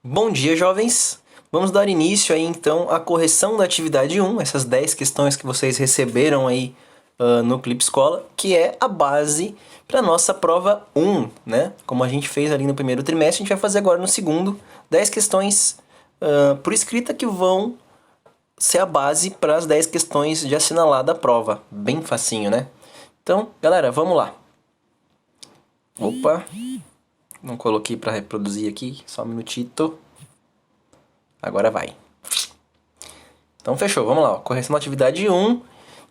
Bom dia, jovens! Vamos dar início aí então à correção da atividade 1, essas 10 questões que vocês receberam aí no Clipe Escola, que é a base para a nossa prova 1, né? Como a gente fez ali no primeiro trimestre, a gente vai fazer agora no segundo, 10 questões por escrita que vão ser a base para as 10 questões de assinalar da prova. Bem facinho, né? Então, galera, vamos lá. Opa! Não coloquei para reproduzir aqui, só um minutito. Agora vai. Então fechou, vamos lá. Ó. Correção da atividade 1.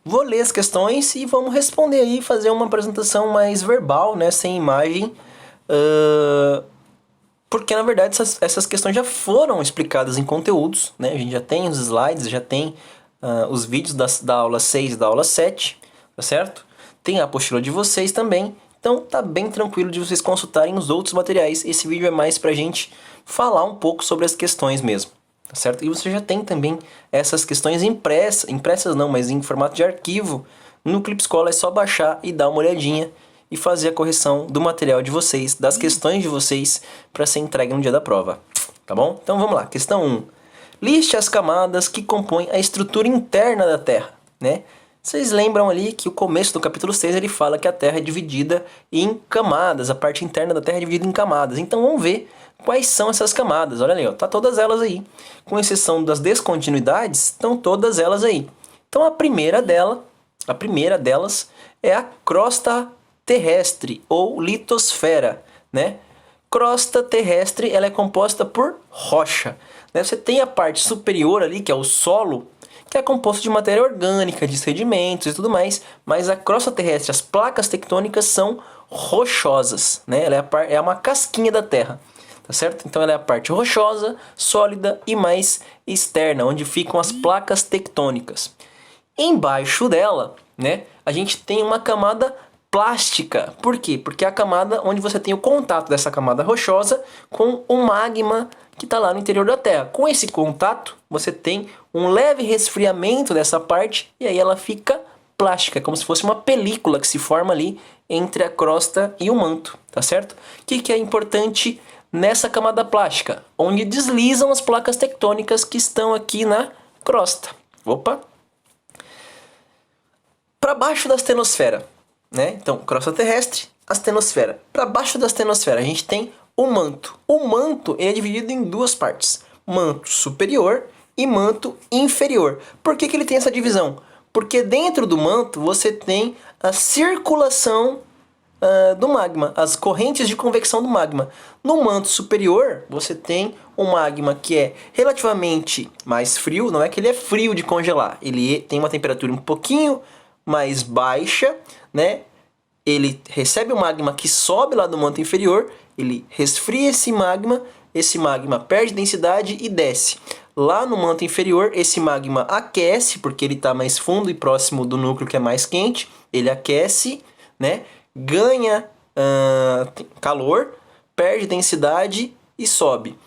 Vou ler as questões e vamos responder aí, fazer uma apresentação mais verbal, né, sem imagem. Porque na verdade essas questões já foram explicadas em conteúdos, né? A gente já tem os slides, já tem os vídeos da aula 6 e da aula 7, tá certo? Tem a apostila de vocês também. Então tá bem tranquilo de vocês consultarem os outros materiais. Esse vídeo é mais pra gente falar um pouco sobre as questões mesmo. Tá certo? E você já tem também essas questões impressas não, mas em formato de arquivo. No Clipe Escola é só baixar e dar uma olhadinha e fazer a correção do material de vocês, das questões de vocês, para ser entregue no dia da prova. Tá bom? Então vamos lá. Questão 1. Liste as camadas que compõem a estrutura interna da Terra, né? Vocês lembram ali que o começo do capítulo 6 ele fala que a Terra é dividida em camadas, a parte interna da Terra é dividida em camadas. Então vamos ver quais são essas camadas. Olha ali, ó, tá todas elas aí. Com exceção das descontinuidades, estão todas elas aí. Então a primeira delas é a crosta terrestre ou litosfera, né? Crosta terrestre, ela é composta por rocha, né? Você tem a parte superior ali, que é o solo, que é composto de matéria orgânica, de sedimentos e tudo mais, mas a crosta terrestre, as placas tectônicas são rochosas, né? Ela é uma casquinha da Terra, tá certo? Então ela é a parte rochosa, sólida e mais externa, onde ficam as placas tectônicas. Embaixo dela, né, a gente tem uma camada plástica. Por quê? Porque é a camada onde você tem o contato dessa camada rochosa com o magma que está lá no interior da Terra. Com esse contato, você tem um leve resfriamento dessa parte e aí ela fica plástica, como se fosse uma película que se forma ali entre a crosta e o manto, tá certo? O que é importante nessa camada plástica? Onde deslizam as placas tectônicas que estão aqui na crosta. Opa! Para baixo da astenosfera, né? Então, crosta terrestre, astenosfera. Para baixo da astenosfera, a gente tem o manto. O manto é dividido em duas partes: manto superior e manto inferior. Por que ele tem essa divisão? Porque dentro do manto você tem a circulação do magma, as correntes de convecção do magma. No manto superior, você tem um magma que é relativamente mais frio, não é que ele é frio de congelar, ele tem uma temperatura um pouquinho mais baixa, né? Ele recebe o magma que sobe lá do manto inferior, ele resfria esse magma perde densidade e desce. Lá no manto inferior, esse magma aquece, porque ele está mais fundo e próximo do núcleo que é mais quente, ele aquece, né? Ganha calor, perde densidade e sobe.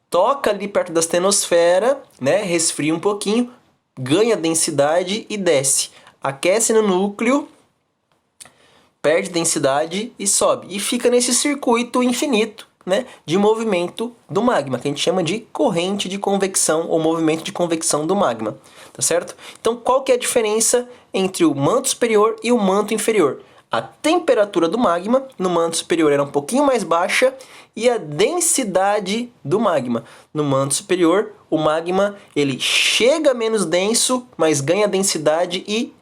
Toca ali perto da astenosfera, né? Resfria um pouquinho, ganha densidade e desce. Aquece no núcleo, perde densidade e sobe. E fica nesse circuito infinito, né, de movimento do magma, que a gente chama de corrente de convecção ou movimento de convecção do magma. Tá certo? Então, qual que é a diferença entre o manto superior e o manto inferior? A temperatura do magma no manto superior era um pouquinho mais baixa e a densidade do magma. No manto superior, o magma ele chega menos denso, mas ganha densidade e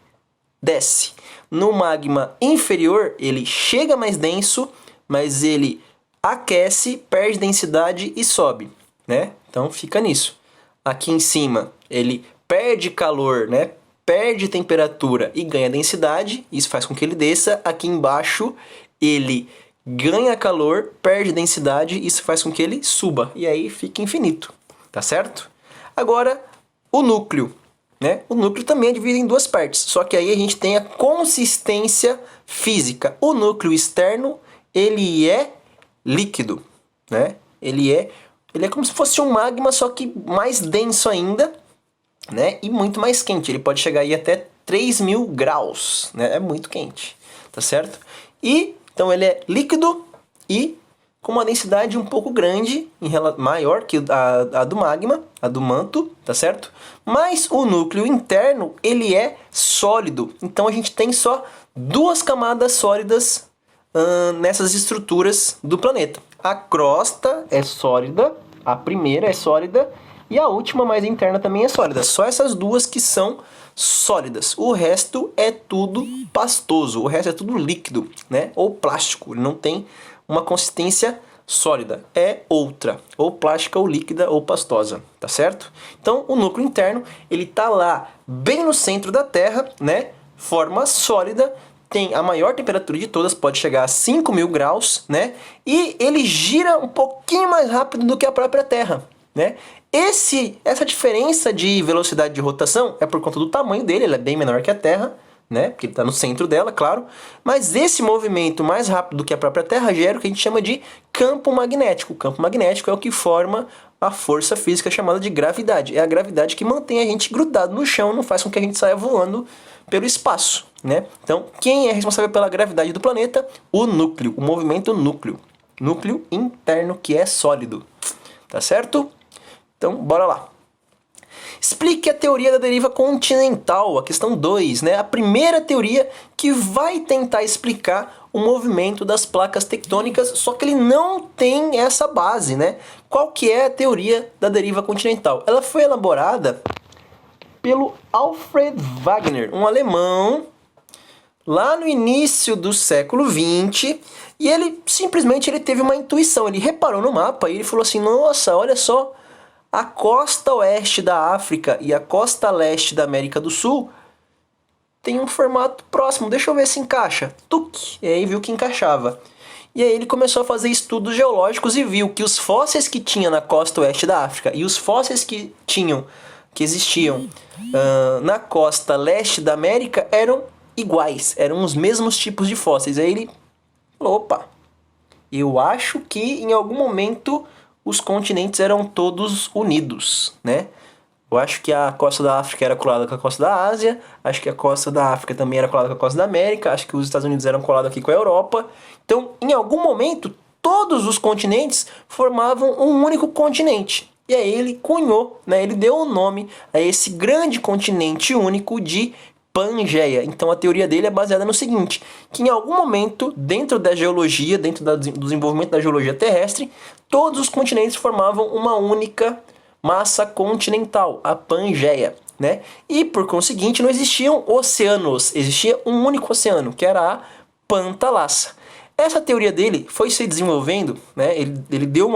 desce. No magma inferior, ele chega mais denso, mas ele aquece, perde densidade e sobe, né? Então fica nisso. Aqui em cima, ele perde calor, né? Perde temperatura e ganha densidade, isso faz com que ele desça. Aqui embaixo, ele ganha calor, perde densidade, isso faz com que ele suba. E aí fica infinito, tá certo? Agora, o núcleo. Né? O núcleo também é dividido em duas partes, só que aí a gente tem a consistência física. O núcleo externo, ele é líquido, né? Ele é como se fosse um magma, só que mais denso ainda, né? E muito mais quente. Ele pode chegar aí até 3.000 graus, né? É muito quente, tá certo? E então ele é líquido e com uma densidade um pouco grande, maior que a do magma, a do manto, tá certo? Mas o núcleo interno, ele é sólido. Então a gente tem só duas camadas sólidas nessas estruturas do planeta. A crosta é sólida, a primeira é sólida e a última, mais interna, também é sólida. Só essas duas que são sólidas. O resto é tudo pastoso, o resto é tudo líquido, né? Ou plástico, ele não tem uma consistência sólida, é outra, ou plástica, ou líquida, ou pastosa, tá certo? Então, o núcleo interno, ele tá lá, bem no centro da Terra, né? Forma sólida, tem a maior temperatura de todas, pode chegar a 5.000 graus, né? E ele gira um pouquinho mais rápido do que a própria Terra, né? Essa diferença de velocidade de rotação é por conta do tamanho dele, ele é bem menor que a Terra, né? Porque ele está no centro dela, claro. Mas esse movimento mais rápido do que a própria Terra gera o que a gente chama de campo magnético. O campo magnético é o que forma a força física chamada de gravidade. É a gravidade que mantém a gente grudado no chão, não faz com que a gente saia voando pelo espaço, né? Então, quem é responsável pela gravidade do planeta? O núcleo, o movimento núcleo. Núcleo interno que é sólido. Tá certo? Então, bora lá. Explique a teoria da deriva continental, a questão 2, né? A primeira teoria que vai tentar explicar o movimento das placas tectônicas, só que ele não tem essa base, né? Qual que é a teoria da deriva continental? Ela foi elaborada pelo Alfred Wegener, um alemão, lá no início do século XX, e ele simplesmente teve uma intuição, ele reparou no mapa e ele falou assim, nossa, olha só, a costa oeste da África e a costa leste da América do Sul tem um formato próximo, deixa eu ver se encaixa. Tuc! E aí viu que encaixava. E aí ele começou a fazer estudos geológicos e viu que os fósseis que tinha na costa oeste da África e os fósseis que existiam na costa leste da América eram iguais, eram os mesmos tipos de fósseis. Aí ele falou, opa, eu acho que em algum momento os continentes eram todos unidos, né? Eu acho que a costa da África era colada com a costa da Ásia, acho que a costa da África também era colada com a costa da América, acho que os Estados Unidos eram colados aqui com a Europa. Então, em algum momento, todos os continentes formavam um único continente. E aí ele cunhou, né? Ele deu o nome a esse grande continente único de Pangeia. Então a teoria dele é baseada no seguinte, que em algum momento, dentro da geologia, dentro do desenvolvimento da geologia terrestre, todos os continentes formavam uma única massa continental, a Pangeia, né? E por conseguinte não existiam oceanos, existia um único oceano, que era a Pantalassa. Essa teoria dele foi se desenvolvendo, né? Ele deu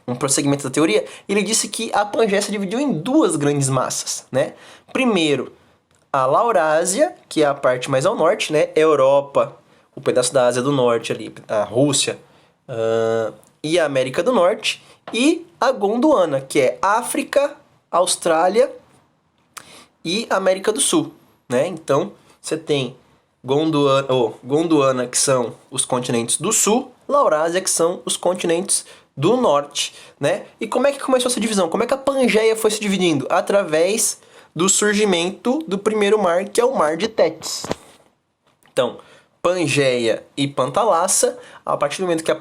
um prosseguimento da teoria, ele disse que a Pangeia se dividiu em duas grandes massas, né? Primeiro, a Laurásia, que é a parte mais ao norte, né? Europa, o pedaço da Ásia do Norte ali, a Rússia e a América do Norte. E a Gondwana, que é África, Austrália e América do Sul, né? Então, você tem Gondwana, que são os continentes do Sul, Laurásia, que são os continentes do Norte, né? E como é que começou essa divisão? Como é que a Pangeia foi se dividindo? Através do surgimento do primeiro mar, que é o Mar de Tétis. Então, Pangeia e Pantalassa, a partir do momento que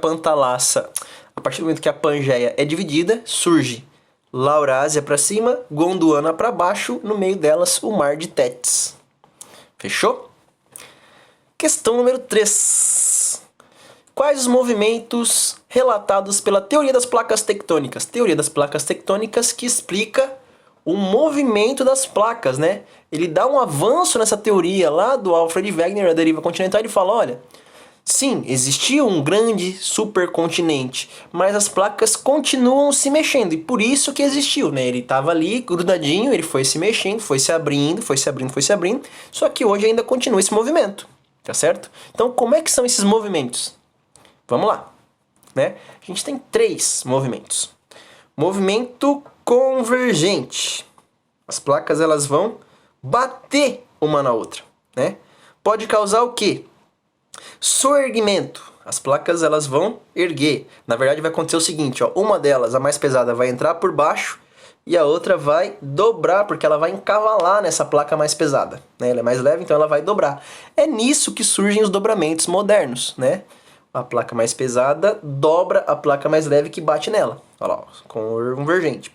a Pangeia é dividida, surge Laurásia para cima, Gondwana para baixo, no meio delas o Mar de Tétis. Fechou? Questão número 3. Quais os movimentos relatados pela teoria das placas tectônicas? Teoria das placas tectônicas que explica o movimento das placas, né? Ele dá um avanço nessa teoria lá do Alfred Wegener, a deriva continental, ele fala, olha, sim, existia um grande supercontinente, mas as placas continuam se mexendo, e por isso que existiu, né? Ele estava ali grudadinho, ele foi se mexendo, foi se abrindo, só que hoje ainda continua esse movimento, tá certo? Então, como é que são esses movimentos? Vamos lá, né? A gente tem 3 movimentos. Movimento convergente. As placas elas vão bater uma na outra, né? Pode causar o quê? Soerguimento. As placas elas vão erguer. Na verdade vai acontecer o seguinte, ó, uma delas, a mais pesada, vai entrar por baixo e a outra vai dobrar, porque ela vai encavalar nessa placa mais pesada, né? Ela é mais leve, então ela vai dobrar. É nisso que surgem os dobramentos modernos, né? A placa mais pesada dobra a placa mais leve que bate nela. Olha lá, convergente.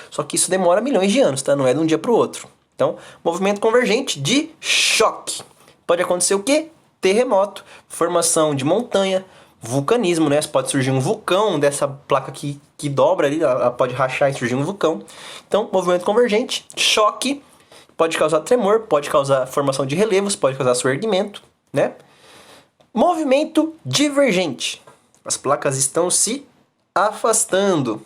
Só que isso demora milhões de anos, tá? Não é de um dia para o outro. Então, movimento convergente de choque. Pode acontecer o quê? Terremoto, formação de montanha, vulcanismo, né? Pode surgir um vulcão dessa placa que dobra ali, ela pode rachar e surgir um vulcão. Então, movimento convergente, choque, pode causar tremor, pode causar formação de relevos, pode causar soerguimento, né? Movimento divergente. As placas estão se afastando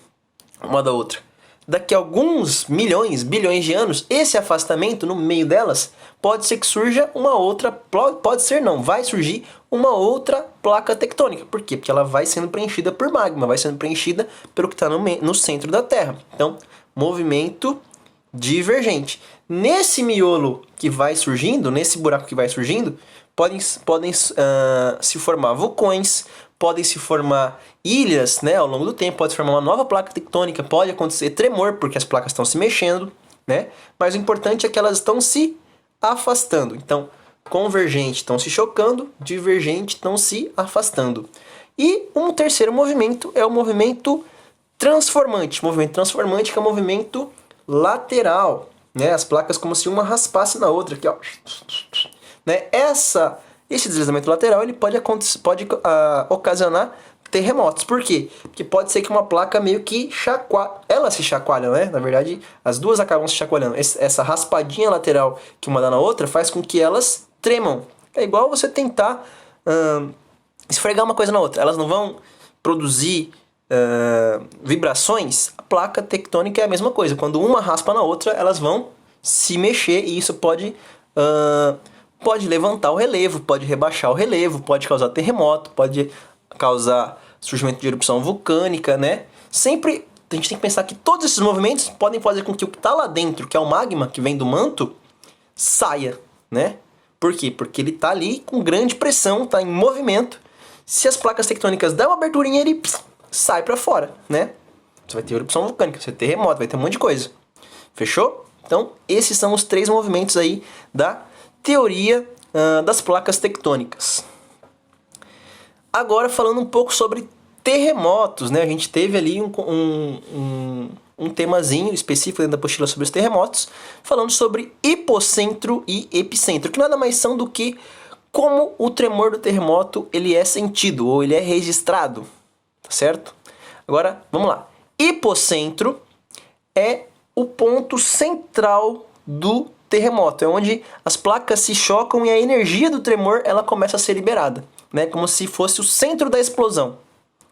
uma da outra. Daqui a alguns milhões, bilhões de anos, esse afastamento no meio delas pode ser que surja uma outra, pode ser não, vai surgir uma outra placa tectônica. Por quê? Porque ela vai sendo preenchida por magma, vai sendo preenchida pelo que está no centro da Terra. Então, movimento divergente. Nesse miolo que vai surgindo, nesse buraco que vai surgindo, podem se formar vulcões, podem se formar ilhas, né, ao longo do tempo, pode se formar uma nova placa tectônica, pode acontecer tremor, porque as placas estão se mexendo, né? Mas o importante é que elas estão se afastando. Então, convergente estão se chocando, divergente estão se afastando. E um terceiro movimento é o movimento transformante. Movimento transformante que é o movimento lateral, né? As placas como se uma raspasse na outra, aqui, ó. Né? Esse deslizamento lateral ele pode ocasionar terremotos. Por quê? Porque pode ser que uma placa meio que elas se chacoalham, né? Na verdade, as duas acabam se chacoalhando. Essa raspadinha lateral que uma dá na outra faz com que elas tremam. É igual você tentar esfregar uma coisa na outra. Elas não vão produzir vibrações. A placa tectônica é a mesma coisa. Quando uma raspa na outra, elas vão se mexer e isso pode levantar o relevo, pode rebaixar o relevo, pode causar terremoto, pode causar surgimento de erupção vulcânica, né? Sempre a gente tem que pensar que todos esses movimentos podem fazer com que o que está lá dentro, que é o magma que vem do manto, saia, né? Por quê? Porque ele está ali com grande pressão, está em movimento. Se as placas tectônicas dão uma aberturinha, ele sai para fora, né? Você vai ter erupção vulcânica, você vai ter terremoto, vai ter um monte de coisa. Fechou? Então, esses são os 3 movimentos aí da teoria das placas tectônicas. Agora falando um pouco sobre terremotos, né? A gente teve ali um temazinho específico dentro da apostila sobre os terremotos, falando sobre hipocentro e epicentro, que nada mais são do que como o tremor do terremoto ele é sentido ou ele é registrado, tá certo? Agora, vamos lá. Hipocentro é o ponto central do terremoto, é onde as placas se chocam e a energia do tremor ela começa a ser liberada, né? Como se fosse o centro da explosão,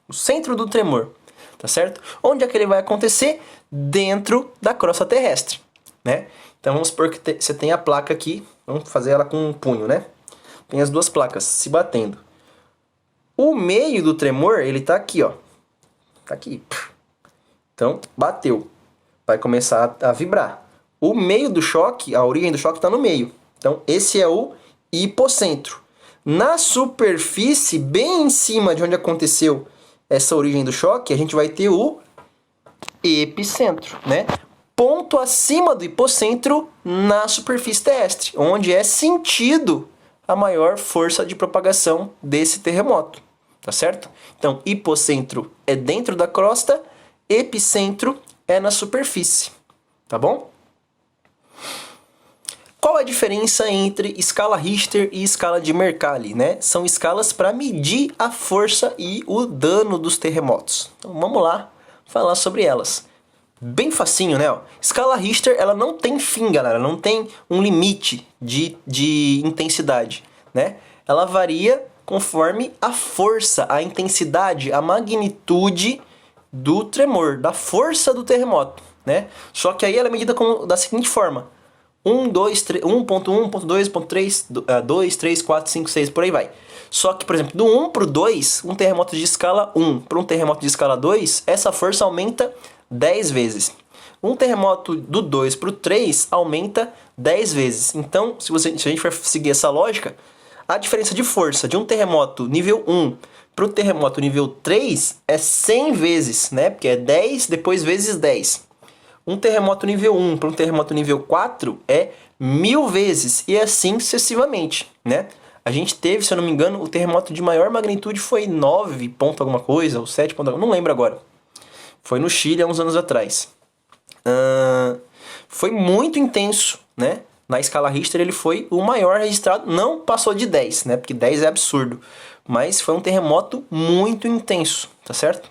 o centro do tremor, tá certo? Onde é que ele vai acontecer? Dentro da crosta terrestre, né? Então vamos supor que você tem a placa aqui, vamos fazer ela com um punho, né? Tem as duas placas se batendo. O meio do tremor, ele tá aqui, ó. Tá aqui. Então, bateu. Vai começar a vibrar. O meio do choque, a origem do choque está no meio. Então, esse é o hipocentro. Na superfície, bem em cima de onde aconteceu essa origem do choque, a gente vai ter o epicentro, né? Ponto acima do hipocentro na superfície terrestre, onde é sentido a maior força de propagação desse terremoto, tá certo? Então, hipocentro é dentro da crosta, epicentro é na superfície, tá bom? Qual a diferença entre escala Richter e escala de Mercalli, né? São escalas para medir a força e o dano dos terremotos. Então vamos lá falar sobre elas. Bem facinho, né? Escala Richter, ela não tem fim, galera. Não tem um limite de intensidade, né? Ela varia conforme a força, a intensidade, a magnitude do tremor, da força do terremoto, né? Só que aí ela é medida da seguinte forma. 1, 2, 3, 1.1, 1.2, 1.3, 2, 3, 4, 5, 6, por aí vai. Só que, por exemplo, do 1 para o 2, um terremoto de escala 1 para um terremoto de escala 2, essa força aumenta 10 vezes. Um terremoto do 2 para o 3 aumenta 10 vezes. Então, se a gente for seguir essa lógica, a diferença de força de um terremoto nível 1 para o terremoto nível 3 é 100 vezes, né? Porque é 10 depois vezes 10. Um terremoto nível 1 para um terremoto nível 4 é 1000 vezes e assim sucessivamente, né? A gente teve, se eu não me engano, o terremoto de maior magnitude foi 9 ponto alguma coisa, ou 7 ponto alguma, não lembro agora. Foi no Chile há uns anos atrás. Foi muito intenso, né? Na escala Richter ele foi o maior registrado, não passou de 10, né? Porque 10 é absurdo. Mas foi um terremoto muito intenso, tá certo?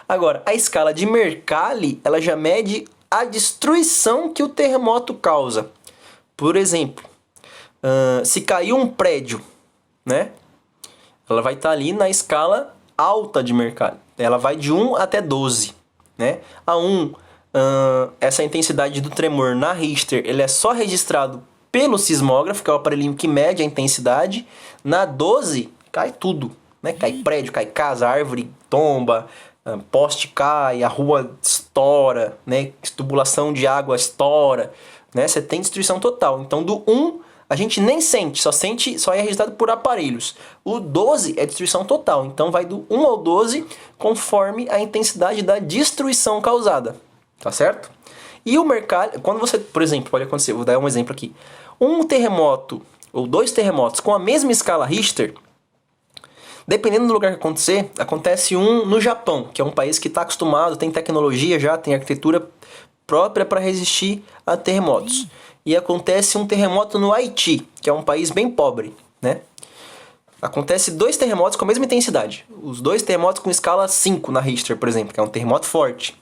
Agora, a escala de Mercalli, ela já mede a destruição que o terremoto causa. Por exemplo, se caiu um prédio, né? Ela vai estar ali na escala alta de Mercalli. Ela vai de 1 até 12, né? A 1, essa intensidade do tremor na Richter, ele é só registrado pelo sismógrafo, que é o aparelhinho que mede a intensidade. Na 12, cai tudo, né? Cai prédio, cai casa, árvore tomba, poste cai, a rua estoura, né? Tubulação de água estoura, né? Você tem destruição total. Então do 1 a gente nem sente, só é registrado por aparelhos. O 12 é destruição total, então vai do 1 ao 12 conforme a intensidade da destruição causada, tá certo? E o Mercalli, quando você, por exemplo, pode acontecer, vou dar um exemplo aqui, um terremoto ou 2 terremotos com a mesma escala Richter, dependendo do lugar que acontecer, acontece um no Japão, que é um país que está acostumado, tem tecnologia já, tem arquitetura própria para resistir a terremotos. E acontece um terremoto no Haiti, que é um país bem pobre, né? Acontece 2 terremotos com a mesma intensidade. Os 2 terremotos com escala 5 na Richter, por exemplo, que é um terremoto forte.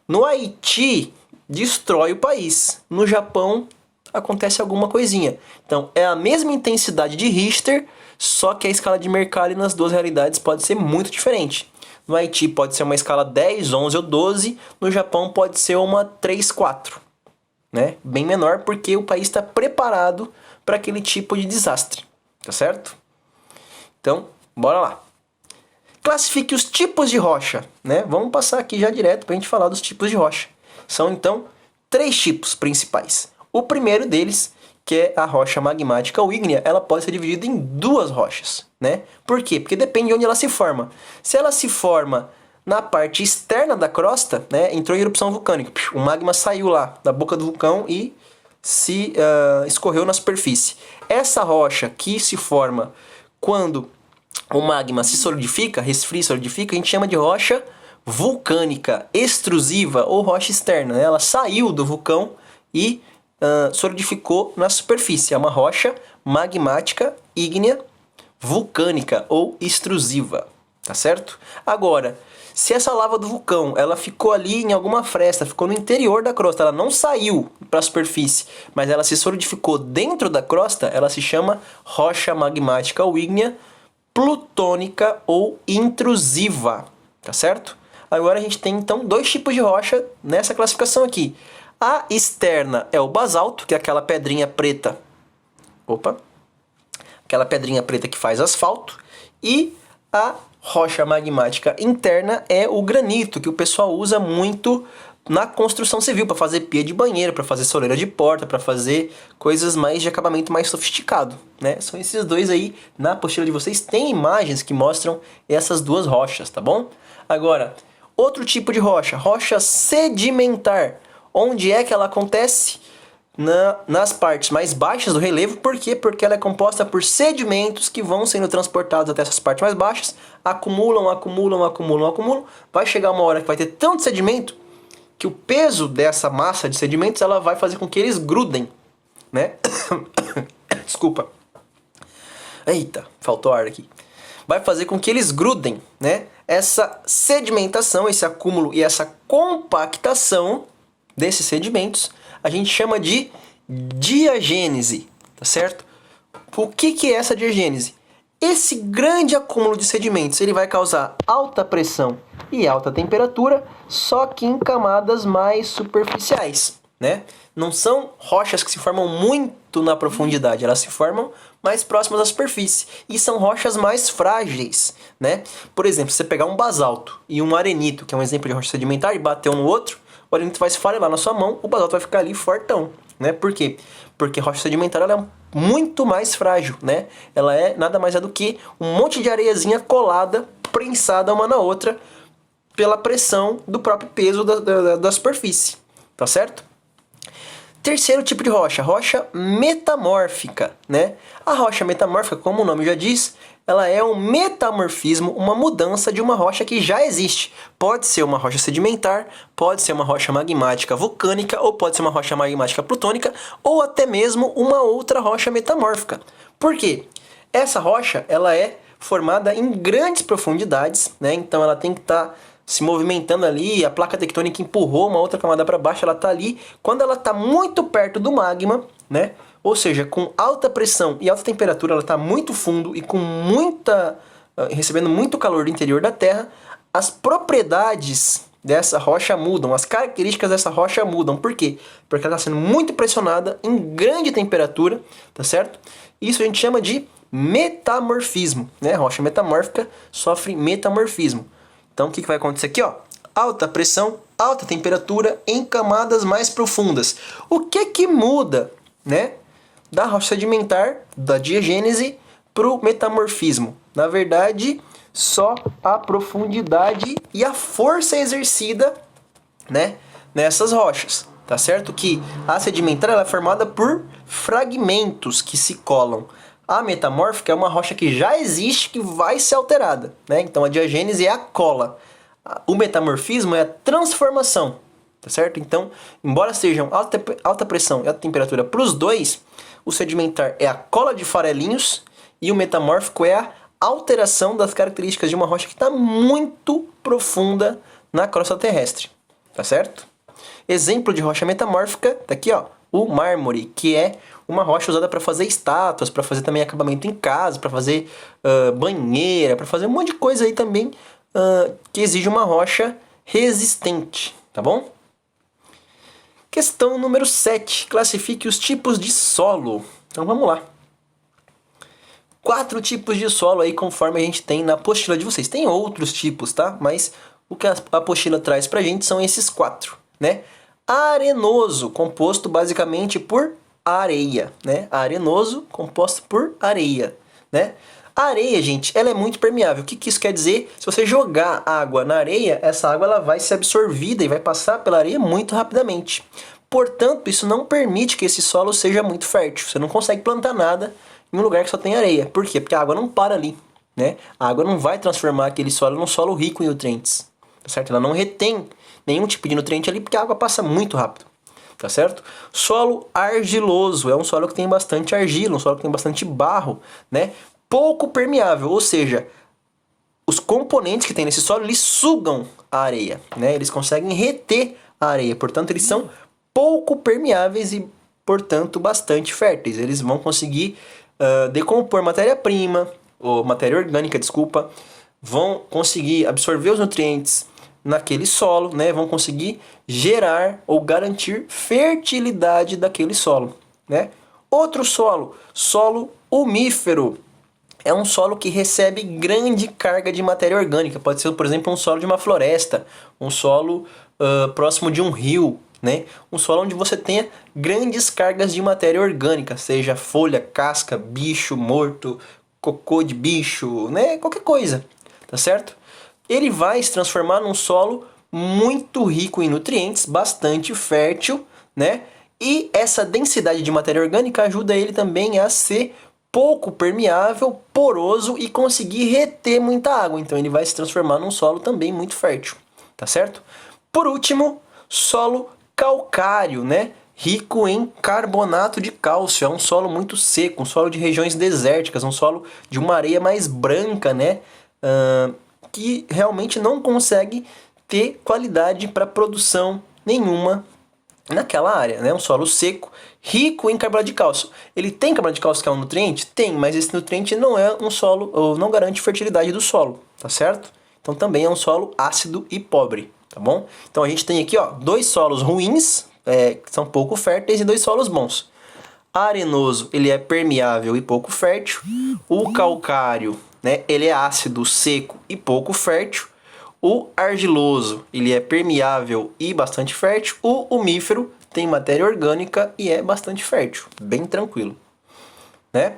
No Haiti, destrói o país. No Japão, acontece alguma coisinha. Então, é a mesma intensidade de Richter, só que a escala de Mercalli nas duas realidades pode ser muito diferente. No Haiti pode ser uma escala 10, 11 ou 12. No Japão pode ser uma 3, 4. Né? Bem menor, porque o país está preparado para aquele tipo de desastre, tá certo? Então, bora lá. Classifique os tipos de rocha, né? Vamos passar aqui já direto para a gente falar dos tipos de rocha. São, então, 3 tipos principais. O primeiro deles, que é a rocha magmática ou ígnea, ela pode ser dividida em 2 rochas, né? Por quê? Porque depende de onde ela se forma. Se ela se forma na parte externa da crosta, né, entrou em erupção vulcânica. O magma saiu lá da boca do vulcão e se escorreu na superfície. Essa rocha que se forma quando o magma se solidifica, resfria e solidifica, a gente chama de rocha vulcânica extrusiva ou rocha externa, né? Ela saiu do vulcão e solidificou na superfície. É uma rocha magmática ígnea vulcânica ou extrusiva, tá certo? Agora, se essa lava do vulcão ela ficou ali em alguma fresta, ficou no interior da crosta, ela não saiu para a superfície, mas ela se solidificou dentro da crosta, ela se chama rocha magmática ou ígnea plutônica ou intrusiva, tá certo? Agora a gente tem então 2 tipos de rocha nessa classificação aqui. A externa é o basalto, que é aquela pedrinha preta. Aquela pedrinha preta que faz asfalto. E a rocha magmática interna é o granito, que o pessoal usa muito na construção civil, para fazer pia de banheiro, para fazer soleira de porta, para fazer coisas mais de acabamento mais sofisticado, né? São esses 2 aí, na apostila de vocês tem imagens que mostram essas 2 rochas, tá bom? Agora, outro tipo de rocha, rocha sedimentar. Onde é que ela acontece? Nas partes mais baixas do relevo. Por quê? Porque ela é composta por sedimentos que vão sendo transportados até essas partes mais baixas, acumulam. Vai chegar uma hora que vai ter tanto sedimento que o peso dessa massa de sedimentos ela vai fazer com que eles grudem, né? Desculpa. Eita, faltou ar aqui. Vai fazer com que eles grudem, né? Essa sedimentação, esse acúmulo e essa compactação desses sedimentos a gente chama de diagênese, tá certo? O que é essa diagênese? Esse grande acúmulo de sedimentos ele vai causar alta pressão e alta temperatura, só que em camadas mais superficiais, né? Não são rochas que se formam muito na profundidade, elas se formam mais próximas à superfície e são rochas mais frágeis, né? Por exemplo, se você pegar um basalto e um arenito, que é um exemplo de rocha sedimentar, e bater um no outro, o arenito vai se esfarelar na sua mão, o basalto vai ficar ali fortão, né? Por quê? Porque rocha sedimentar ela é muito mais frágil, né? Ela é nada mais do que um monte de areiazinha colada, prensada uma na outra, pela pressão do próprio peso da superfície, tá certo? Terceiro tipo de rocha, rocha metamórfica, né? A rocha metamórfica, como o nome já diz, ela é um metamorfismo, uma mudança de uma rocha que já existe. Pode ser uma rocha sedimentar, pode ser uma rocha magmática vulcânica, ou pode ser uma rocha magmática plutônica, ou até mesmo uma outra rocha metamórfica. Por quê? Essa rocha, ela é formada em grandes profundidades, né? Então ela tem que estar se movimentando ali, a placa tectônica empurrou uma outra camada para baixo, ela está ali. Quando ela está muito perto do magma, né? Ou seja, com alta pressão e alta temperatura, ela está muito fundo e com recebendo muito calor do interior da Terra, as propriedades dessa rocha mudam, as características dessa rocha mudam. Por quê? Porque ela está sendo muito pressionada em grande temperatura, tá certo? Isso a gente chama de metamorfismo, né? Rocha metamórfica sofre metamorfismo. Então o que vai acontecer aqui, ó? Alta pressão, alta temperatura em camadas mais profundas. O que muda, né, da rocha sedimentar, da diagênese, para o metamorfismo? Na verdade, só a profundidade e a força exercida, né, nessas rochas, tá certo? Que a sedimentar ela é formada por fragmentos que se colam. A metamórfica é uma rocha que já existe, que vai ser alterada, né? Então a diagênese é a cola. O metamorfismo é a transformação, tá certo? Então, embora sejam alta pressão e alta temperatura para os dois, o sedimentar é a cola de farelinhos e o metamórfico é a alteração das características de uma rocha que está muito profunda na crosta terrestre, tá certo? Exemplo de rocha metamórfica, tá aqui, ó, o mármore, que é uma rocha usada para fazer estátuas, para fazer também acabamento em casa, para fazer banheira, para fazer um monte de coisa aí também que exige uma rocha resistente, tá bom? Questão número 7. Classifique os tipos de solo. Então vamos lá. 4 tipos de solo aí conforme a gente tem na apostila de vocês. Tem outros tipos, tá? Mas o que a apostila traz pra gente são esses 4, né? Arenoso, composto basicamente por areia, né? Arenoso, composto por areia, né? A areia, gente, ela é muito permeável. O que isso quer dizer? Se você jogar água na areia, essa água ela vai ser absorvida e vai passar pela areia muito rapidamente. Portanto, isso não permite que esse solo seja muito fértil. Você não consegue plantar nada em um lugar que só tem areia. Por quê? Porque a água não para ali, né? A água não vai transformar aquele solo num solo rico em nutrientes, tá certo? Ela não retém nenhum tipo de nutriente ali porque a água passa muito rápido, tá certo? Solo argiloso é um solo que tem bastante argila, um solo que tem bastante barro, né? Pouco permeável, ou seja, os componentes que tem nesse solo, eles sugam a areia, né? Eles conseguem reter a areia, portanto, eles são pouco permeáveis e, portanto, bastante férteis. Eles vão conseguir decompor matéria-prima, ou matéria orgânica, desculpa, vão conseguir absorver os nutrientes naquele solo, né? Vão conseguir gerar ou garantir fertilidade daquele solo, né? Outro solo, solo umífero. É um solo que recebe grande carga de matéria orgânica. Pode ser, por exemplo, um solo de uma floresta, um solo próximo de um rio, né? Um solo onde você tenha grandes cargas de matéria orgânica, seja folha, casca, bicho morto, cocô de bicho, né? Qualquer coisa, tá certo? Ele vai se transformar num solo muito rico em nutrientes, bastante fértil, né? E essa densidade de matéria orgânica ajuda ele também a ser pouco permeável, poroso e conseguir reter muita água. Então ele vai se transformar num solo também muito fértil, tá certo? Por último, solo calcário, né? Rico em carbonato de cálcio. É um solo muito seco, um solo de regiões desérticas, um solo de uma areia mais branca, né? Que realmente não consegue ter qualidade para produção nenhuma naquela área, né? Um solo seco, rico em carbonato de cálcio. Ele tem carbonato de cálcio que é um nutriente? Tem, mas esse nutriente não é um solo, ou não garante fertilidade do solo, tá certo? Então também é um solo ácido e pobre, tá bom? Então a gente tem aqui, ó, 2 solos ruins, que são pouco férteis, e 2 solos bons. Arenoso, ele é permeável e pouco fértil. O calcário, né, ele é ácido, seco e pouco fértil. O argiloso, ele é permeável e bastante fértil. O umífero tem matéria orgânica e é bastante fértil, bem tranquilo, né?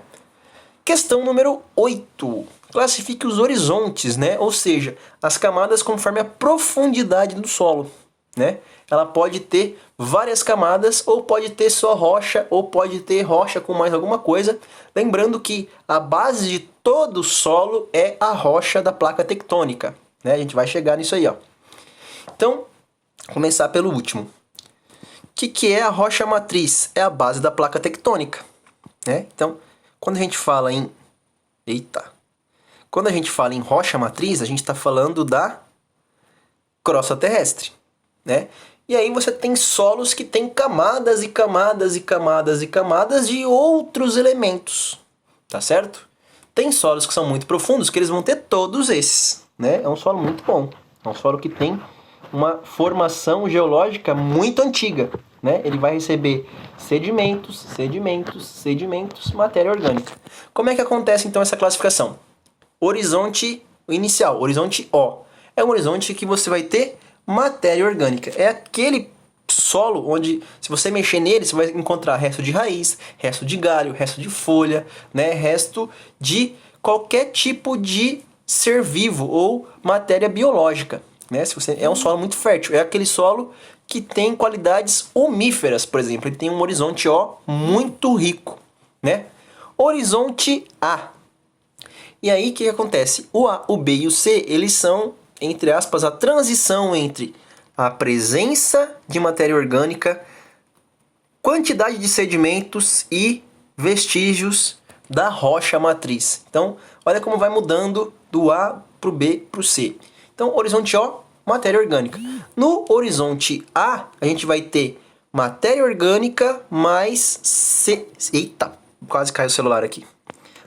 Questão número 8. Classifique os horizontes, né? Ou seja, as camadas conforme a profundidade do solo, né? Ela pode ter várias camadas, ou pode ter só rocha, ou pode ter rocha com mais alguma coisa. Lembrando que a base de todo solo é a rocha da placa tectônica, né? A gente vai chegar nisso aí, ó. Então, começar pelo último. O que é a rocha matriz? É a base da placa tectônica, né? Então, quando a gente fala em... Quando a gente fala em rocha matriz, a gente está falando da crosta terrestre, né? E aí você tem solos que tem camadas e camadas e camadas e camadas de outros elementos, tá certo? Tem solos que são muito profundos que eles vão ter todos esses, né? É um solo muito bom, é um solo que tem uma formação geológica muito antiga, né? Ele vai receber sedimentos, sedimentos, sedimentos, matéria orgânica. Como é que acontece então essa classificação? Horizonte inicial, horizonte O. É um horizonte que você vai ter matéria orgânica. É aquele solo onde, se você mexer nele, você vai encontrar resto de raiz, resto de galho, resto de folha, né? Resto de qualquer tipo de ser vivo ou matéria biológica, né? Se você, é um solo muito fértil. É aquele solo que tem qualidades umíferas, por exemplo. Ele tem um horizonte O muito rico, né? Horizonte A. E aí, o que acontece? O A, o B e o C, eles são, entre aspas, a transição entre a presença de matéria orgânica, quantidade de sedimentos e vestígios da rocha matriz. Então, olha como vai mudando do A para o B para o C. Então, horizonte O, matéria orgânica. No horizonte A, a gente vai ter matéria orgânica mais... Eita, quase caiu o celular aqui.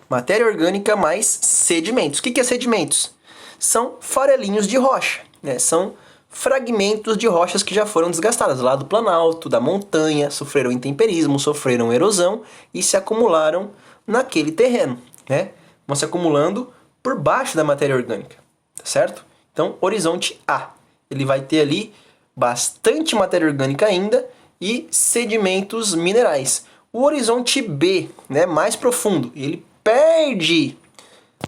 Matéria orgânica mais sedimentos. O que é sedimentos? São farelinhos de rocha, né? São fragmentos de rochas que já foram desgastadas lá do planalto, da montanha, sofreram intemperismo, sofreram erosão e se acumularam naquele terreno, né? Vão se acumulando por baixo da matéria orgânica, tá certo? Então, horizonte A, ele vai ter ali bastante matéria orgânica ainda e sedimentos minerais. O horizonte B, né, mais profundo, ele perde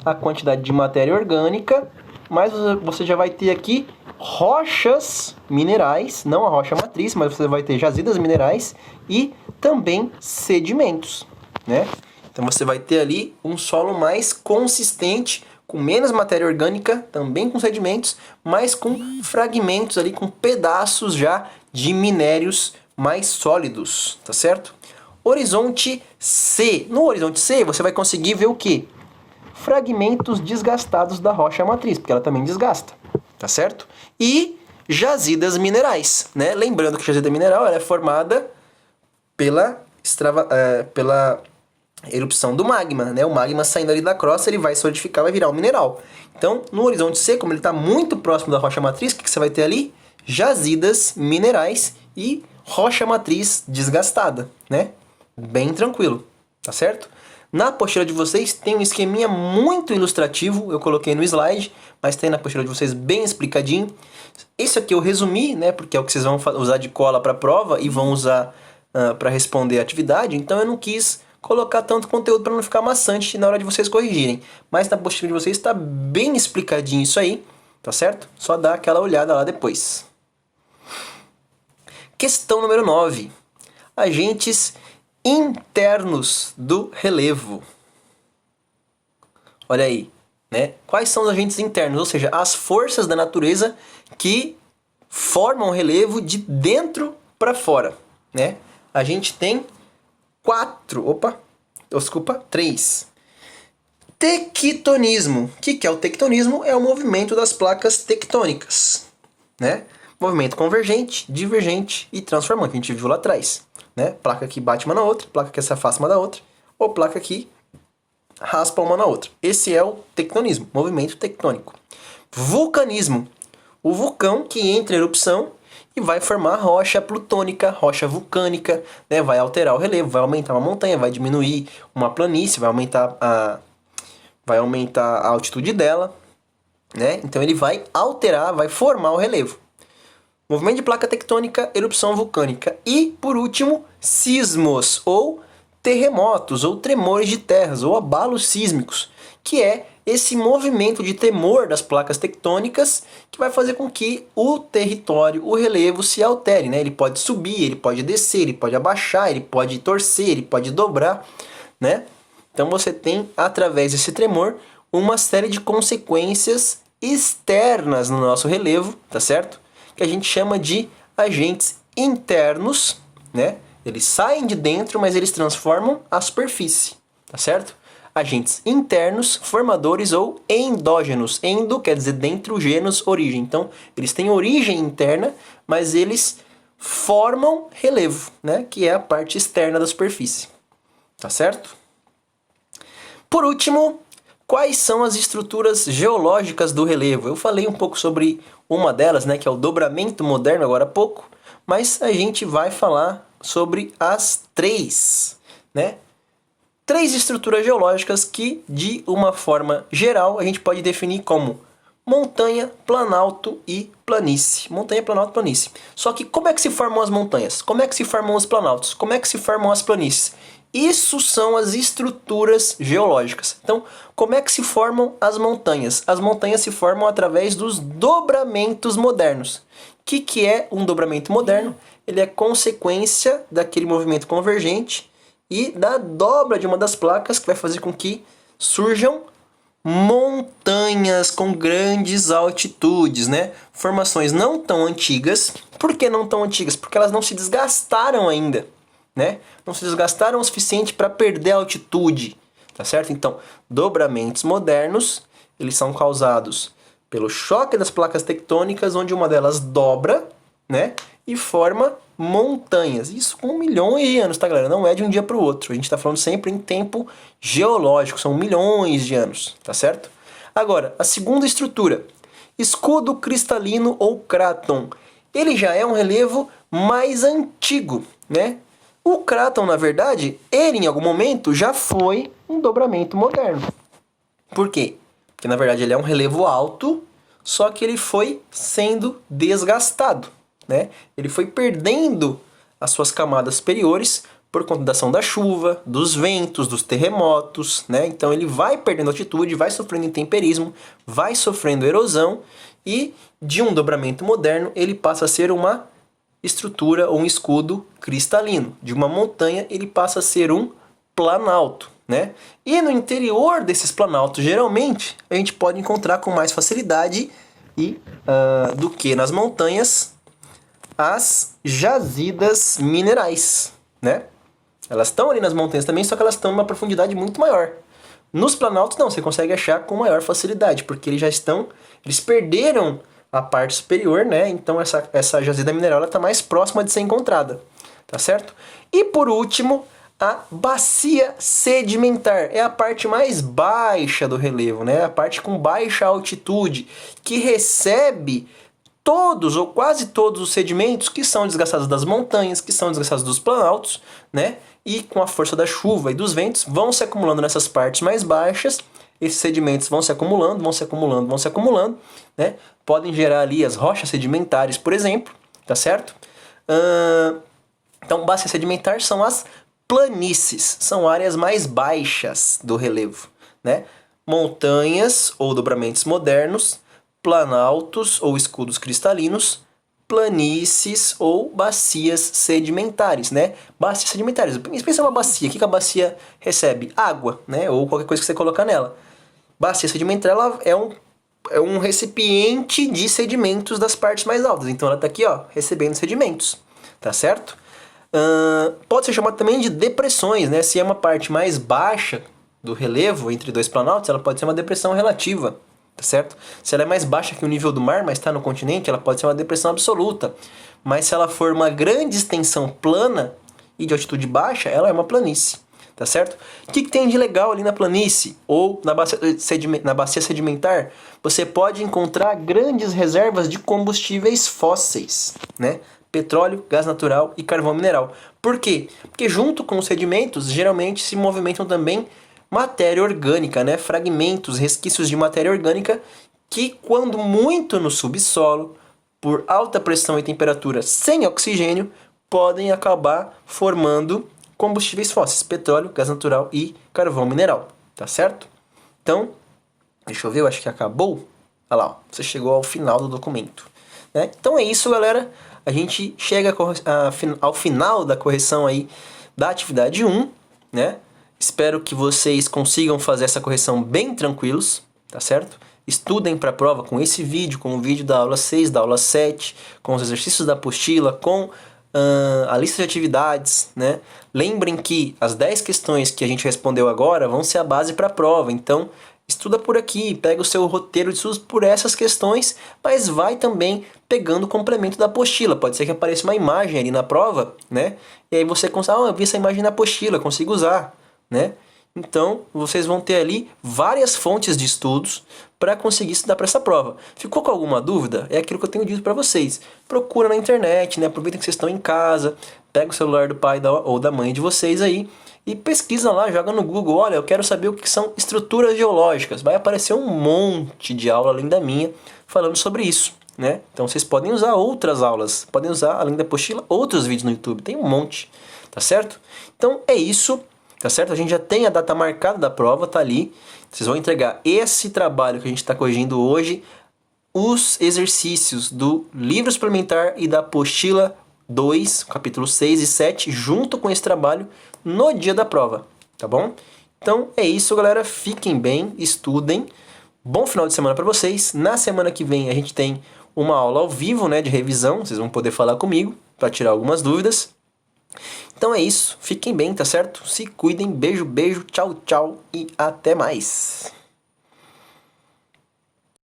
a quantidade de matéria orgânica, mas você já vai ter aqui rochas minerais, não a rocha matriz, mas você vai ter jazidas minerais e também sedimentos, né? Então você vai ter ali um solo mais consistente, com menos matéria orgânica, também com sedimentos, mas com fragmentos ali, com pedaços já de minérios mais sólidos, tá certo? Horizonte C. No horizonte C você vai conseguir ver o quê? Fragmentos desgastados da rocha matriz, porque ela também desgasta, tá certo? E jazidas minerais, né? Lembrando que a jazida mineral ela é formada pela erupção do magma, né? O magma saindo ali da crosta, ele vai solidificar, vai virar um mineral. Então, no horizonte C, como ele está muito próximo da rocha matriz, o que você vai ter ali? Jazidas minerais e rocha matriz desgastada, né? Bem tranquilo, tá certo? Na apostila de vocês tem um esqueminha muito ilustrativo, eu coloquei no slide, mas tem na apostila de vocês bem explicadinho. Isso aqui eu resumi, né, porque é o que vocês vão usar de cola para a prova e vão usar para responder a atividade, então eu não quis colocar tanto conteúdo para não ficar maçante na hora de vocês corrigirem. Mas na apostila de vocês está bem explicadinho isso aí, tá certo? Só dá aquela olhada lá depois. Questão número 9. Agentes internos do relevo. Olha aí, né? Quais são os agentes internos? Ou seja, as forças da natureza que formam o relevo de dentro para fora, né? A gente tem 3. Tectonismo. O que é o tectonismo? É o movimento das placas tectônicas, né? Movimento convergente, divergente e transformante, que a gente viu lá atrás, né? Placa que bate uma na outra, placa que se afasta uma da outra, ou placa que raspa uma na outra. Esse é o tectonismo, movimento tectônico. Vulcanismo. O vulcão que entra em erupção e vai formar rocha plutônica, rocha vulcânica, né? Vai alterar o relevo, vai aumentar uma montanha, vai diminuir uma planície, vai aumentar a altitude dela, né? Então ele vai alterar, vai formar o relevo. Movimento de placa tectônica, erupção vulcânica. E, por último, sismos, ou terremotos, ou tremores de terras, ou abalos sísmicos, que é esse movimento de tremor das placas tectônicas que vai fazer com que o território, o relevo se altere, né? Ele pode subir, ele pode descer, ele pode abaixar, ele pode torcer, ele pode dobrar, né? Então você tem, através desse tremor, uma série de consequências externas no nosso relevo, tá certo? Que a gente chama de agentes internos, né? Eles saem de dentro, mas eles transformam a superfície, tá certo? Agentes internos, formadores ou endógenos. Endo quer dizer dentro, genos, origem. Então, eles têm origem interna, mas eles formam relevo, né? Que é a parte externa da superfície, tá certo? Por último, quais são as estruturas geológicas do relevo? Eu falei um pouco sobre uma delas, né, que é o dobramento moderno agora há pouco, mas a gente vai falar sobre as três, né? Três estruturas geológicas que, de uma forma geral, a gente pode definir como montanha, planalto e planície. Montanha, planalto e planície. Só que como é que se formam as montanhas? Como é que se formam os planaltos? Como é que se formam as planícies? Isso são as estruturas geológicas. Então, como é que se formam as montanhas? As montanhas se formam através dos dobramentos modernos. O que é um dobramento moderno? Ele é consequência daquele movimento convergente e da dobra de uma das placas que vai fazer com que surjam montanhas com grandes altitudes, né? Formações não tão antigas. Por que não tão antigas? Porque elas não se desgastaram ainda, né? Não se desgastaram o suficiente para perder a altitude, tá certo? Então, dobramentos modernos, eles são causados pelo choque das placas tectônicas, onde uma delas dobra, né? E forma montanhas. Isso com milhões de anos, tá, galera? Não é de um dia para o outro. A gente está falando sempre em tempo geológico, são milhões de anos, tá certo? Agora, a segunda estrutura, escudo cristalino ou cráton. Ele já é um relevo mais antigo, né? O cráton, na verdade, ele em algum momento já foi um dobramento moderno. Por quê? Porque na verdade ele é um relevo alto, só que ele foi sendo desgastado, né? Ele foi perdendo as suas camadas superiores por conta da ação da chuva, dos ventos, dos terremotos, né? Então ele vai perdendo altitude, vai sofrendo intemperismo, vai sofrendo erosão e de um dobramento moderno ele passa a ser uma estrutura ou um escudo cristalino. De uma montanha ele passa a ser um planalto, né? E no interior desses planaltos, geralmente, a gente pode encontrar com mais facilidade do que nas montanhas as jazidas minerais, né? Elas estão ali nas montanhas também, só que elas estão numa profundidade muito maior. Nos planaltos não, você consegue achar com maior facilidade, porque eles perderam a parte superior, né? Então essa jazida mineral está mais próxima de ser encontrada, tá certo? E por último, a bacia sedimentar é a parte mais baixa do relevo, né? A parte com baixa altitude, que recebe todos ou quase todos os sedimentos que são desgastados das montanhas, que são desgastados dos planaltos, né? E com a força da chuva e dos ventos vão se acumulando nessas partes mais baixas. Esses sedimentos vão se acumulando, vão se acumulando, vão se acumulando, né? Podem gerar ali as rochas sedimentares, por exemplo, tá certo? Então, bacia sedimentar são as planícies, são áreas mais baixas do relevo, né? Montanhas ou dobramentos modernos, planaltos ou escudos cristalinos, planícies ou bacias sedimentares, né? Bacias sedimentares. Pensa uma bacia. O que a bacia recebe? Água, né? Ou qualquer coisa que você colocar nela. Bacia sedimentar ela é um recipiente de sedimentos das partes mais altas. Então ela está aqui, ó, recebendo sedimentos, tá certo? Pode ser chamado também de depressões, né? Se é uma parte mais baixa do relevo entre dois planaltos, ela pode ser uma depressão relativa, tá certo? Se ela é mais baixa que o nível do mar, mas está no continente, ela pode ser uma depressão absoluta. Mas se ela for uma grande extensão plana e de altitude baixa, ela é uma planície, tá certo? O que tem de legal ali na planície ou na bacia sedimentar? Você pode encontrar grandes reservas de combustíveis fósseis, né? Petróleo, gás natural e carvão mineral. Por quê? Porque junto com os sedimentos, geralmente se movimentam também matéria orgânica, né? Fragmentos, resquícios de matéria orgânica que, quando muito no subsolo, por alta pressão e temperatura sem oxigênio, podem acabar formando combustíveis fósseis, petróleo, gás natural e carvão mineral, tá certo? Então, Deixa eu ver, eu acho que acabou. Olha lá, ó, você chegou ao final do documento. Né? Então é isso, galera. A gente chega ao final da correção aí da atividade 1, né? Espero que vocês consigam fazer essa correção bem tranquilos, tá certo? Estudem para a prova com esse vídeo, com o vídeo da aula 6, da aula 7, com os exercícios da apostila, com a lista de atividades, né? Lembrem que as 10 questões que a gente respondeu agora vão ser a base para a prova, então estuda por aqui, pega o seu roteiro de estudos por essas questões, mas vai também pegando o complemento da apostila. Pode ser que apareça uma imagem ali na prova, né? E aí você consegue, eu vi essa imagem na apostila, consigo usar, né? Então, vocês vão ter ali várias fontes de estudos para conseguir estudar para essa prova. Ficou com alguma dúvida? É aquilo que eu tenho dito para vocês. Procura na internet, né? Aproveitem que vocês estão em casa, pega o celular do pai ou da mãe de vocês aí e pesquisa lá, joga no Google. Olha, eu quero saber o que são estruturas geológicas. Vai aparecer um monte de aula além da minha falando sobre isso, né? Então, vocês podem usar outras aulas, podem usar, além da apostila, outros vídeos no YouTube. Tem um monte, tá certo? Então, é isso. Tá certo? A gente já tem a data marcada da prova, tá ali. Vocês vão entregar esse trabalho que a gente está corrigindo hoje, os exercícios do livro suplementar e da apostila 2, capítulo 6 e 7, junto com esse trabalho no dia da prova, tá bom? Então é isso, galera. Fiquem bem, estudem. Bom final de semana para vocês. Na semana que vem a gente tem uma aula ao vivo, né, de revisão. Vocês vão poder falar comigo para tirar algumas dúvidas. Então é isso, fiquem bem, tá certo? Se cuidem, beijo, beijo, tchau, tchau e até mais!